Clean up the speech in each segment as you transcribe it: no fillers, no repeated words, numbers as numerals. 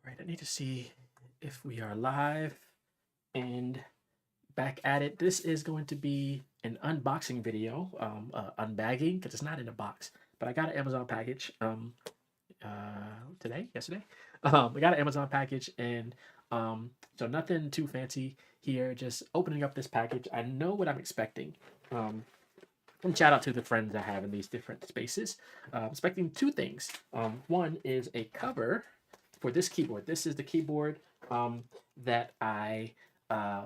Right, I need to see if we are live and back at it. This is going to be an unboxing video, unbagging, because it's not in a box. But I got an Amazon package yesterday. I got an Amazon package, and so nothing too fancy here. Just opening up this package. I know what I'm expecting. And shout out to the friends I have in these different spaces. Expecting two things. One is a cover for this keyboard. This is the keyboard that I,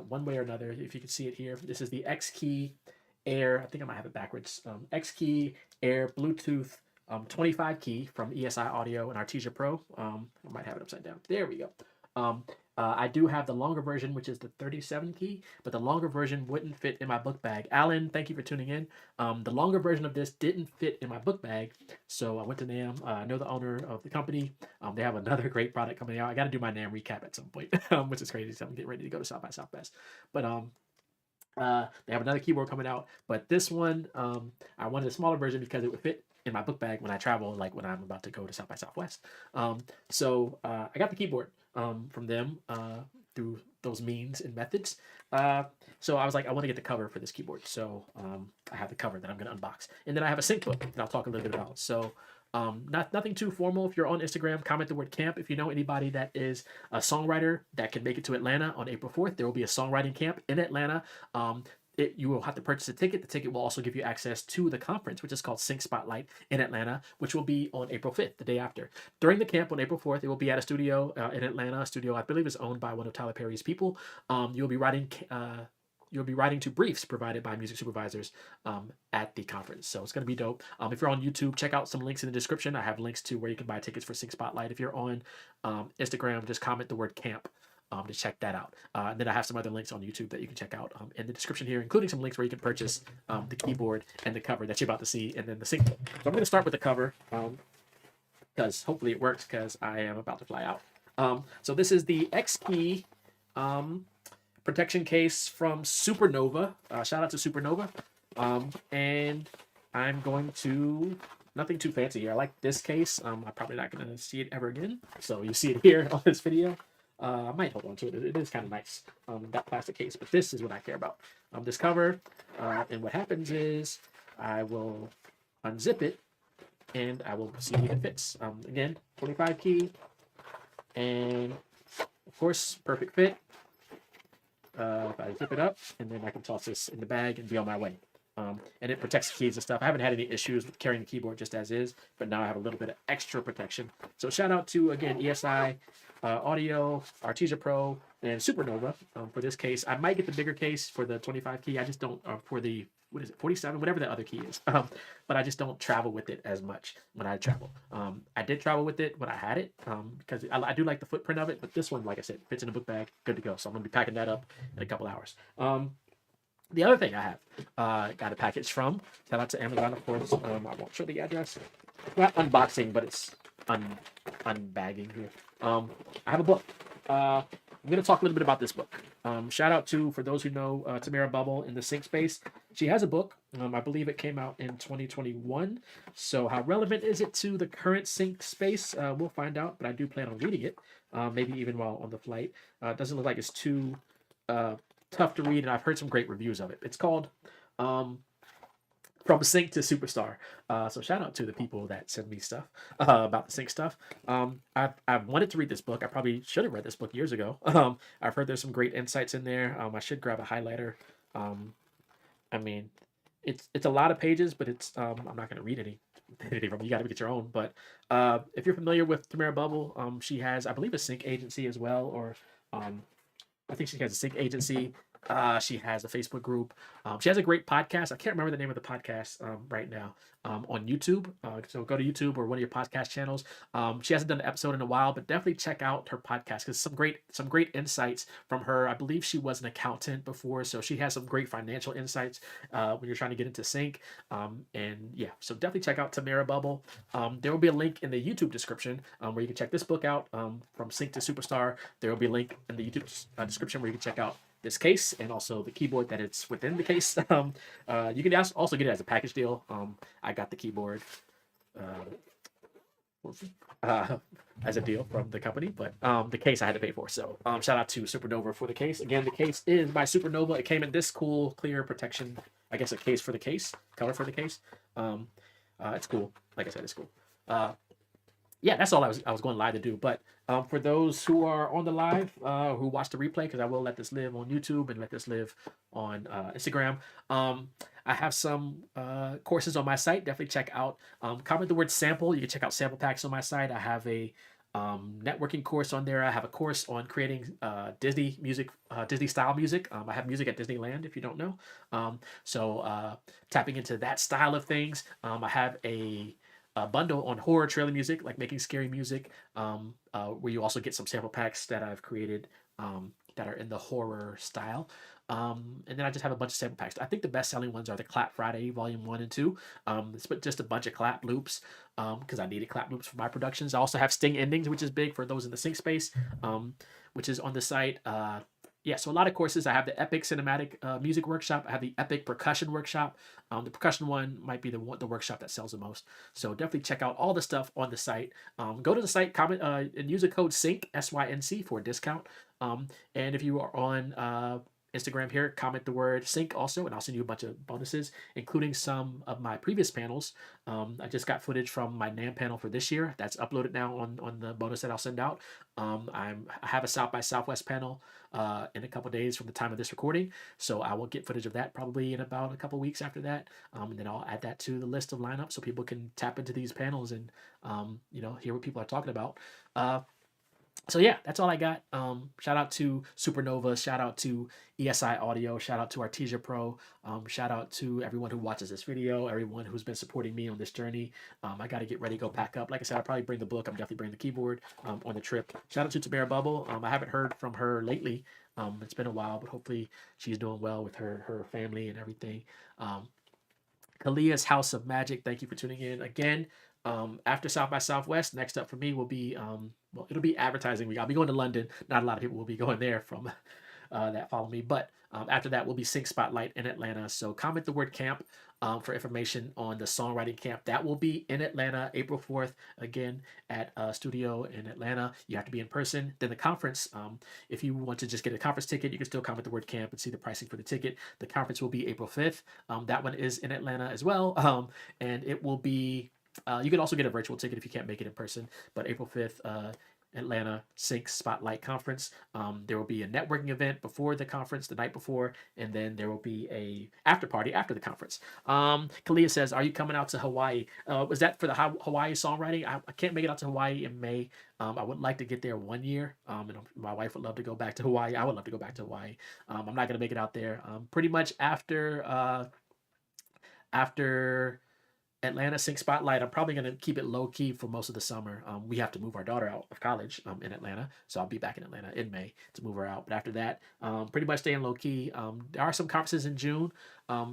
one way or another, if you can see it here, this is the XKey Air. I think I might have it backwards. XKey Air Bluetooth 25 key from ESI Audio and Artesia Pro. I might have it upside down. There we go. I do have the longer version, which is the 37 key, but the longer version wouldn't fit in my book bag. Alan, thank you for tuning in. The longer version of this didn't fit in my book bag, so I went to NAM. I know the owner of the company. They have another great product coming out. I got to do my NAM recap at some point, which is crazy. So I'm getting ready to go to South by Southwest. But they have another keyboard coming out, but this one, I wanted a smaller version because it would fit in my book bag when I travel, like when I'm about to go to South by Southwest. So I got the keyboard from them through those means and methods. So I was like, I want to get the cover for this keyboard. So I have the cover that I'm going to unbox. And then I have a sync book that I'll talk a little bit about. So nothing too formal. If you're on Instagram, comment the word camp. If you know anybody that is a songwriter that can make it to Atlanta on April 4th, there will be a songwriting camp in Atlanta. You will have to purchase a ticket. The ticket will also give you access to the conference, which is called Sync Spotlight in Atlanta, which will be on April 5th, the day after. During the camp on April 4th, it will be at a studio in Atlanta, a studio I believe is owned by one of Tyler Perry's people. You'll be writing to briefs provided by music supervisors at the conference. So it's going to be dope. If you're on YouTube, check out some links in the description. I have links to where you can buy tickets for Sync Spotlight. If you're on Instagram, just comment the word camp to check that out. And then I have some other links on YouTube that you can check out in the description here, including some links where you can purchase the keyboard and the cover that you're about to see, and then the sync. So I'm going to start with the cover because hopefully it works because I am about to fly out. So this is the XKey protection case from Supernova. Shout out to Supernova. And I'm going to, nothing too fancy here. I like this case. I'm probably not going to see it ever again. So you see it here on this video. I might hold on to it. It is kind of nice, that plastic case, but this is what I care about. This cover, and what happens is I will unzip it and I will see if it fits. Again, 25 key, and of course, perfect fit. If I zip it up, and then I can toss this in the bag and be on my way. And it protects the keys and stuff. I haven't had any issues with carrying the keyboard just as is, but now I have a little bit of extra protection. So shout out to, again, ESI Audio, Artesia Pro, and Supernova for this case. I might get the bigger case for the 25 key. I just don't, for the, what is it, 47, whatever the other key is. But I just don't travel with it as much when I travel. I did travel with it when I had it because I do like the footprint of it, but this one, like I said, fits in a book bag, good to go. So I'm going to be packing that up in a couple hours. The other thing I have got a package from, shout out to Amazon, of course. I won't show the address. Not unboxing, but it's unbagging here. I have a book. I'm going to talk a little bit about this book. Shout out to, for those who know, Tamara Bubble in the sync space. She has a book. I believe it came out in 2021. So how relevant is it to the current sync space? We'll find out, but I do plan on reading it, maybe even while on the flight. It doesn't look like it's too tough to read, and I've heard some great reviews of it. It's called From Sync to Superstar. So shout out to the people that send me stuff about the sync stuff. I've wanted to read this book. I probably should have read this book years ago. I've heard there's some great insights in there. I should grab a highlighter. I mean, it's a lot of pages, but it's I'm not going to read any from it. You got to get your own. But if you're familiar with Tamara Bubble, she has, I believe, a sync agency as well, or I think she has a sync agency. She has a Facebook group. She has a great podcast. I can't remember the name of the podcast right now on YouTube. So go to YouTube or one of your podcast channels. She hasn't done an episode in a while, but definitely check out her podcast because some great insights from her. I believe she was an accountant before, so she has some great financial insights when you're trying to get into sync. And yeah, so definitely check out Tamara Bubble. There will be a link in the YouTube description where you can check this book out, From Sync to Superstar. There will be a link in the YouTube description where you can check out this case and also the keyboard that it's within the case. You can also get it as a package deal. I got the keyboard uh, as a deal from the company, but the case I had to pay for. So shout out to Supernova for the case. Again, the case is by Supernova. It came in this cool, clear protection. I guess a case for the case, cover for the case. Um, it's cool. Like I said, it's cool. Uh, yeah, that's all I was going live to do. But for those who are on the live, who watch the replay, because I will let this live on YouTube and let this live on Instagram. I have some courses on my site. Definitely check out. Comment the word sample. You can check out sample packs on my site. I have a networking course on there. I have a course on creating Disney music, Disney style music. I have music at Disneyland, if you don't know. So tapping into that style of things. I have a bundle on horror trailer music, like making scary music, where you also get some sample packs that I've created that are in the horror style. And then I just have a bunch of sample packs. I think the best selling ones are the Clap Friday Volume 1 and 2. It's just a bunch of clap loops because I needed clap loops for my productions. I also have sting endings, which is big for those in the sync space, which is on the site. Yeah, so a lot of courses. I have the Epic Cinematic Music Workshop. I have the Epic Percussion Workshop. The percussion one might be the workshop that sells the most. So definitely check out all the stuff on the site. Go to the site, comment, and use the code SYNC SYNC for a discount. And if you are on Instagram here, comment the word sync also, and I'll send you a bunch of bonuses, including some of my previous panels. I just got footage from my NAMM panel for this year. That's uploaded now on the bonus that I'll send out. I have a South by Southwest panel in a couple days from the time of this recording, so I will get footage of that probably in about a couple weeks after that, and then I'll add that to the list of lineup so people can tap into these panels and hear what people are talking about. So yeah, that's all I got. Shout out to Supernova. Shout out to ESI Audio. Shout out to Artesia Pro. Shout out to everyone who watches this video. Everyone who's been supporting me on this journey. I got to get ready to go pack up. Like I said, I'll probably bring the book. I'm definitely bringing the keyboard on the trip. Shout out to Tamara Bubble. I haven't heard from her lately. It's been a while, but hopefully she's doing well with her family and everything. Kalia's House of Magic. Thank you for tuning in again. After South by Southwest, next up for me will be it'll be advertising week. I'll be going to London. Not a lot of people will be going there from that follow me, but after that will be Sync Spotlight in Atlanta. So comment the word camp for information on the songwriting camp. That will be in Atlanta, April 4th, again at a studio in Atlanta. You have to be in person. Then the conference, if you want to just get a conference ticket, you can still comment the word camp and see the pricing for the ticket. The conference will be April 5th. That one is in Atlanta as well, and it will be. You can also get a virtual ticket if you can't make it in person. But April 5th, Atlanta Sync Spotlight Conference. There will be a networking event before the conference, the night before, and then there will be a after party after the conference. Kalia says, "Are you coming out to Hawaii? Was that for the Hawaii songwriting? I can't make it out to Hawaii in May. I would like to get there one year. And my wife would love to go back to Hawaii. I would love to go back to Hawaii. I'm not gonna make it out there. Pretty much after Atlanta Sync Spotlight, I'm probably going to keep it low key for most of the summer. We have to move our daughter out of college in Atlanta, so I'll be back in Atlanta in May to move her out. But after that, pretty much staying low key. There are some conferences in June.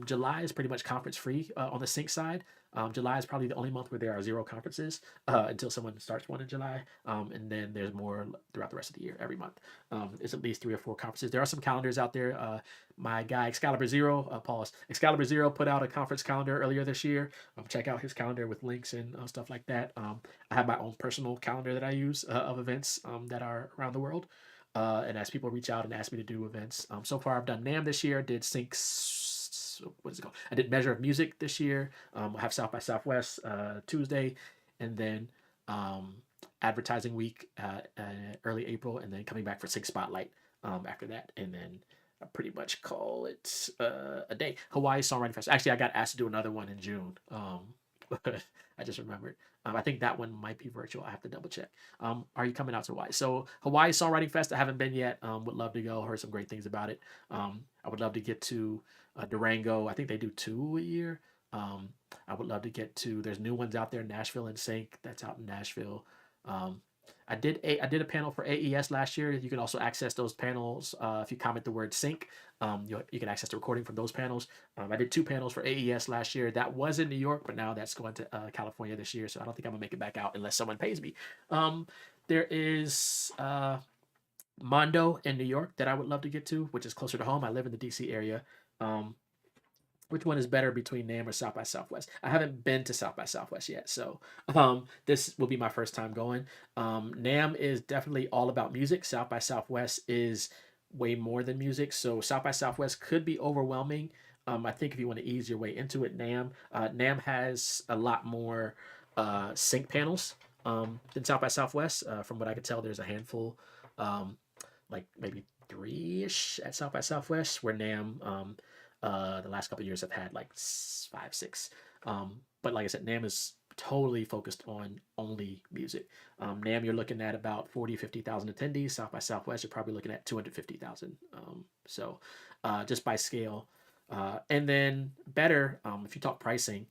July is pretty much conference free on the Sync side. July is probably the only month where there are 0 conferences until someone starts one in July. And then there's more throughout the rest of the year, every month. There's at least 3 or 4 conferences. There are some calendars out there. My guy, Excalibur Zero, Excalibur Zero put out a conference calendar earlier this year. Check out his calendar with links and stuff like that. I have my own personal calendar that I use of events that are around the world. And as people reach out and ask me to do events, so far I've done NAMM this year, did what is it called? I did Measure of Music this year. I have South by Southwest Tuesday, and then Advertising Week early April, and then coming back for Sync Spotlight after that, and then I pretty much call it a day. Hawaii Songwriting Fest. Actually, I got asked to do another one in June. I just remembered. I think that one might be virtual. I have to double check. Are you coming out to Hawaii? So Hawaii Songwriting Fest, I haven't been yet. Would love to go. Heard some great things about it. I would love to get to Durango. I think they do 2 a year. I would love to get to. There's new ones out there. Nashville and Sync. That's out in Nashville. I did a panel for AES last year. You can also access those panels if you comment the word sync. You can access the recording from those panels. I did 2 panels for AES last year. That was in New York, but now that's going to California this year. So I don't think I'm gonna make it back out unless someone pays me. There is Mondo in New York that I would love to get to, which is closer to home. I live in the DC area. which one is better between NAMM or South by Southwest? I haven't been to South by Southwest yet, so this will be my first time going. NAMM is definitely all about music. South by Southwest is way more than music, so South by Southwest could be overwhelming. I think if you want to ease your way into it, NAMM has a lot more sync panels than South by Southwest. From what I could tell, there's a handful, um, like maybe three ish at South by Southwest, where NAMM the last couple of years I've had like five, six. But like I said, NAMM is totally focused on only music. NAMM, you're looking at about 40, 50,000 attendees. South by Southwest, you're probably looking at 250,000. So just by scale. And then better, if you talk pricing,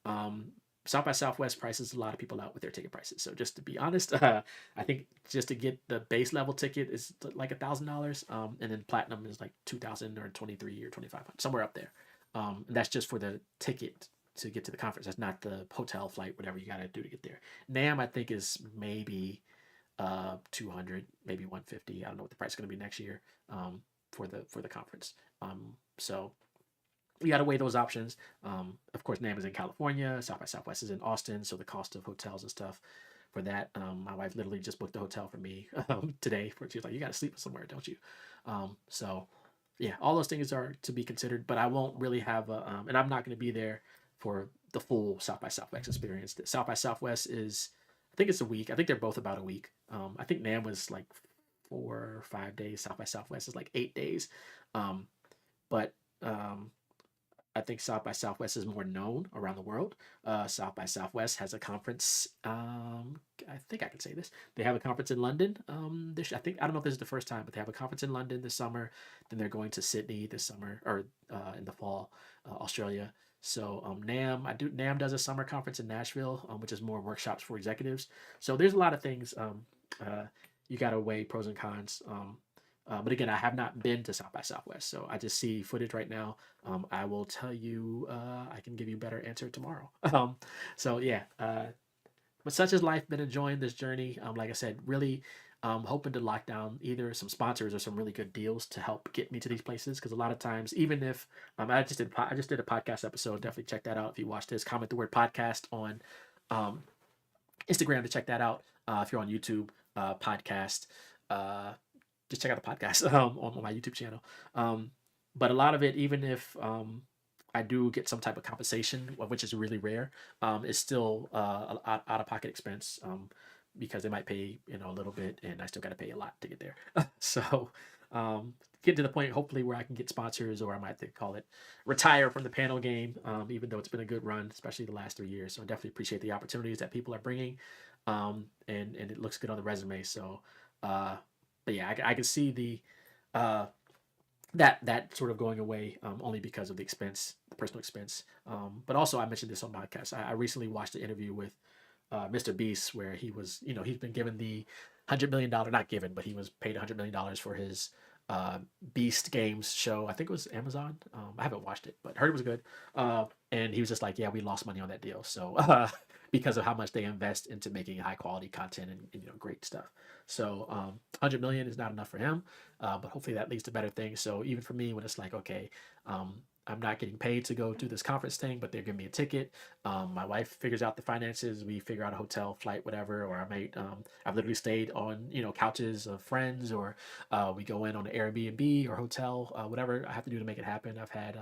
um, South by Southwest prices a lot of people out with their ticket prices. So just to be honest, I think just to get the base level ticket is like $1,000, and then platinum is like 2,000 or 23 or 2,500, somewhere up there. And that's just for the ticket to get to the conference. That's not the hotel, flight, whatever you got to do to get there. NAMM I think is maybe 200, maybe 150. I don't know what the price is going to be next year for the conference. So you got to weigh those options. Of course, NAMM is in California. South by Southwest is in Austin, so the cost of hotels and stuff for that. My wife literally just booked the hotel for me today. She was like, "You got to sleep somewhere, don't you?" So yeah, all those things are to be considered. But I won't really have a, and I'm not going to be there for the full South by Southwest experience. The South by Southwest is, I think it's a week. I think they're both about a week. I think NAMM was like 4 or 5 days. South by Southwest is like 8 days. But I think South by Southwest is more known around the world. South by Southwest has a conference. I think I can say this. They have a conference in London. I think I don't know if this is the first time, but they have a conference in London this summer. Then they're going to Sydney this summer or in the fall, Australia. So NAMM does a summer conference in Nashville, which is more workshops for executives. So there's a lot of things. You got to weigh pros and cons. But again, I have not been to South by Southwest, so I just see footage right now. I will tell you, I can give you a better answer tomorrow. So yeah, but such is life. Been enjoying this journey. Like I said, really hoping to lock down either some sponsors or some really good deals to help get me to these places. Because a lot of times, even if I just did a podcast episode, definitely check that out if you watch this. Comment the word podcast on um, Instagram to check that out. If you're on YouTube, podcast. Just check out the podcast on my YouTube channel. But a lot of it, even if I do get some type of compensation, which is really rare, is still out of pocket expense because they might pay a little bit, and I still got to pay a lot to get there. So get to the point, hopefully, where I can get sponsors, or I might call it retire from the panel game, even though it's been a good run, especially the last 3 years. So I definitely appreciate the opportunities that people are bringing, and it looks good on the resume. So. But yeah, I can see the that sort of going away only because of the expense, the personal expense. But also, I mentioned this on my podcast. I recently watched an interview with Mr. Beast where he was, he's been given the $100 million, not given, but he was paid $100 million for his Beast Games show. I think it was Amazon. I haven't watched it, but heard it was good. And he was just like, "Yeah, we lost money on that deal." So because of how much they invest into making high quality content and great stuff. So 100 million is not enough for him, but hopefully that leads to better things. So even for me, when it's like, okay, I'm not getting paid to go do this conference thing, but they're giving me a ticket. My wife figures out the finances. We figure out a hotel, flight, whatever. Or I've literally stayed on, couches of friends, or we go in on an Airbnb or hotel, whatever I have to do to make it happen. I've had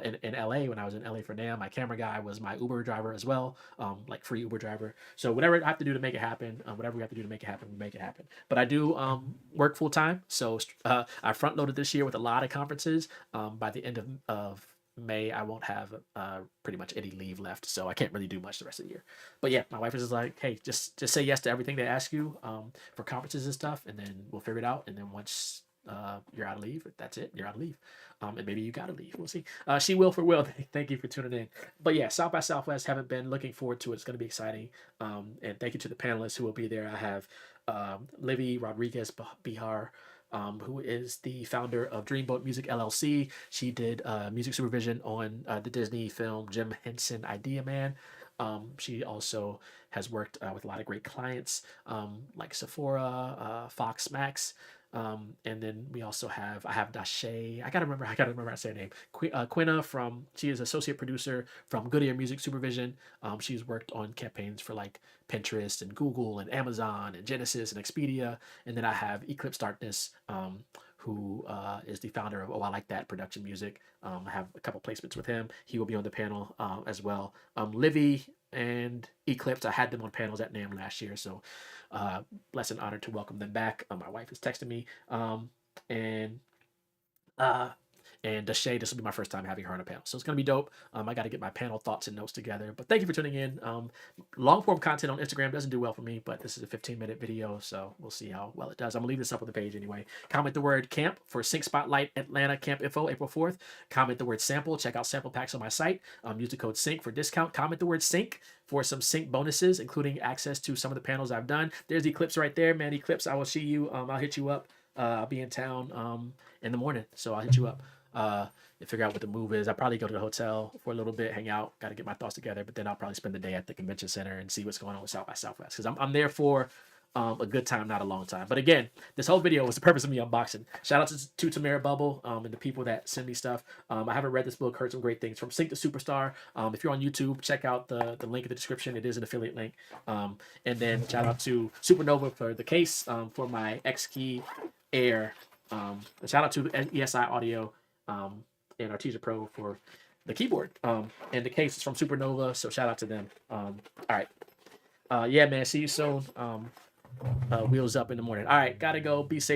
in LA, when I was in LA for NAMM, my camera guy was my Uber driver as well, like free Uber driver. So whatever I have to do to make it happen, whatever we have to do to make it happen, we make it happen. But I do work full time, so I front loaded this year with a lot of conferences. By the end of May, I won't have pretty much any leave left, so I can't really do much the rest of the year. But yeah, my wife is just like, "Hey, just say yes to everything they ask you for conferences and stuff, and then we'll figure it out. And then once you're out of leave, that's it, you're out of leave, and maybe you gotta leave, we'll see." She will for will. Thank you for tuning in. But yeah, South by Southwest, haven't been, looking forward to it. It's going to be exciting, and thank you to the panelists who will be there. I have Livy Rodriguez Bihar, who is the founder of Dreamboat Music LLC. She did music supervision on the Disney film Jim Henson Idea Man. She also has worked with a lot of great clients like Sephora, Fox Max, And then we also I have Dashay. I gotta remember how to say her name. Quinna she is associate producer from Goodyear Music Supervision. She's worked on campaigns for like Pinterest and Google and Amazon and Genesis and Expedia. And then I have Eclipse Darkness, who is the founder of Oh I Like That Production Music. I have a couple placements with him. He will be on the panel as well. Livy and Eclipse, I had them on panels at NAMM last year, so blessed and honored to welcome them back. My wife is texting me, and uh, and Dashay, this will be my first time having her on a panel, so it's gonna be dope. I got to get my panel thoughts and notes together. But thank you for tuning in. Long form content on Instagram doesn't do well for me, but this is a 15-minute video, so we'll see how well it does. I'm gonna leave this up on the page anyway. Comment the word camp for Sync Spotlight Atlanta Camp Info April 4th. Comment the word sample. Check out sample packs on my site. Use the code SYNC for discount. Comment the word sync for some sync bonuses, including access to some of the panels I've done. There's Eclipse right there, man. Eclipse, I will see you. I'll hit you up. I'll be in town in the morning, so I'll hit you up and figure out what the move is. I'll probably go to the hotel for a little bit, hang out, got to get my thoughts together, but then I'll probably spend the day at the convention center and see what's going on with South by Southwest, because I'm there for a good time, not a long time. But again, this whole video was the purpose of me unboxing. Shout out to Tamara Bubble and the people that send me stuff. I haven't read this book, heard some great things from Sync to Superstar. If you're on YouTube, check out the link in the description. It is an affiliate link. And then shout out to Supernova for the case, for my XKey Air. Shout out to ESI Audio and Artesia Pro for the keyboard. And the case is from Supernova, so shout out to them. All right. Yeah, man, see you soon. Wheels up in the morning. All right, gotta go. Be safe.